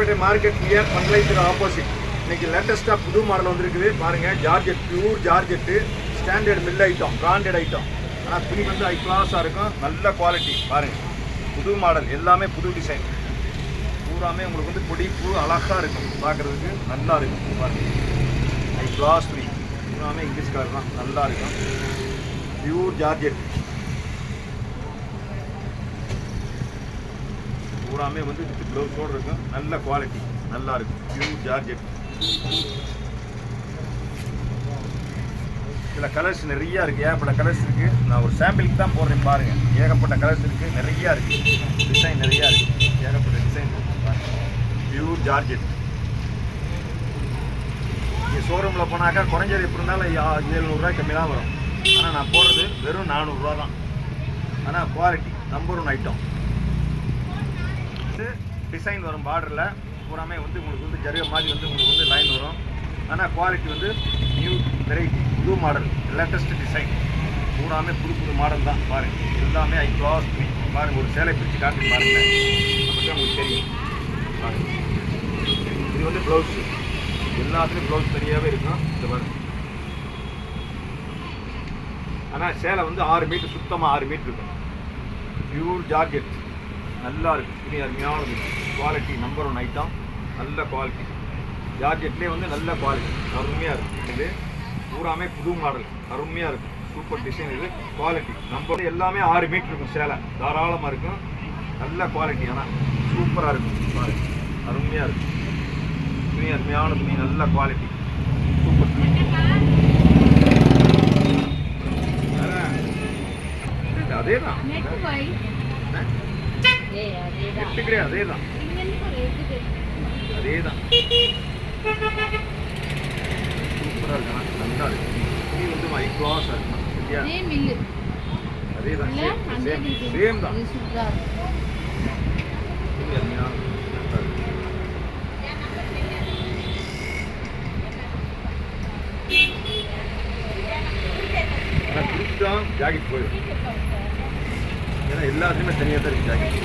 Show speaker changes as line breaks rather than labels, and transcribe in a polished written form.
Royapettah market near பண்பலைத்துறை opposite. இன்னைக்கு லேட்டஸ்ட்டாக புது மாடல் வந்துருக்குது பாருங்கள். Georgette, pure georgette, standard mill item, branded item. ஆனால் துணி வந்து ஹை கிளாஸாக இருக்கும், நல்ல குவாலிட்டி. பாருங்கள், புது மாடல், எல்லாமே புது டிசைன். பூராமே உங்களுக்கு வந்து பொடி பூ அழகாக இருக்கும், பார்க்குறதுக்கு நல்லா இருக்கும். பாருங்கள், ஹை கிளாஸ் துணி, பூராமே இங்கிலீஷ்கார் தான், நல்லா இருக்கும். பியூர் ஜார்ஜெட், பூராமே வந்து வித் ப்ளவுஸோடு இருக்கும், நல்ல குவாலிட்டி, நல்லா இருக்கும். Pure georgette. இதில் கலர்ஸ் நிறையா இருக்குது, ஏகப்பட்ட கலர்ஸ் இருக்குது. நான் ஒரு சாம்பிளுக்கு தான் போடுறேன் பாருங்கள். ஏகப்பட்ட கலர்ஸ் இருக்குது, நிறையா இருக்குது, டிசைன் நிறையா இருக்குது, ஏகப்பட்ட டிசைன் இருக்குது. Pure georgette. நீங்கள் ஷோரூமில் போனாக்கா குறைஞ்சது எப்படி இருந்தாலும் 700 கம்மி தான் வரும். ஆனால் நான் போடுறது வெறும் 400 தான். ஆனால் குவாலிட்டி நம்பர் 1 ஐட்டம். டிசைன் வரும் பார்டரில், பூராமே வந்து உங்களுக்கு வந்து ஜரிகை மாதிரி வந்து உங்களுக்கு வந்து லைன் வரும். ஆனால் குவாலிட்டி வந்து நியூ வெரைட்டி, புது மாடல், லேட்டஸ்ட் டிசைன். பூராமே புது புது மாடல் தான். பாருங்கள், எல்லாமே ஹை கிளாஸ் துணி. பாருங்கள், ஒரு சேலை பிரித்து காட்டி பாருங்கள், நமக்கு உங்களுக்கு தெரியும். பாருங்கள், இது வந்து ப்ளவுஸு, எல்லாத்துலேயும் ப்ளவுஸ் தனியாகவே இருக்கும். இந்த பாருங்கள். ஆனால் சேலை வந்து 6 மீட்டர், சுத்தமாக 6 மீட்டர் இருக்கும். பியூர் ஜார்ஜெட், நல்லா இருக்குது துணி, அருமையானது. குவாலிட்டி நம்பர் 1 ஐட்டம், நல்ல குவாலிட்டி. ஜார்ஜெட்லேயே வந்து நல்ல குவாலிட்டி, அருமையாக இருக்கும். இது பூராமே புது மாடல், அருமையாக இருக்கும். Super design. இது குவாலிட்டி நம்பர், எல்லாமே 6 மீட்டர் இருக்கும். சேலை தாராளமாக இருக்கும், நல்ல குவாலிட்டி. ஆனால் சூப்பராக இருக்கும். பாருங்கள், அருமையாக இருக்கும் துணி, அருமையான துணி, நல்ல குவாலிட்டி, சூப்பர் துணி. அதே தான், எட்டுக்கிறே அதே தான், அதே தான். சூப்பராக இருக்கணும், நல்லா இருக்கு. துணி வந்து ஹை கிளாஸாக இருக்கணும். அதே தான், சேம் தான். ஆனால் குடிச்சுதான் ஜாக்கெட் போயிடும். ஏன்னா எல்லாத்துலேயுமே தனியாக தான் இருக்குது ஜாக்கெட்.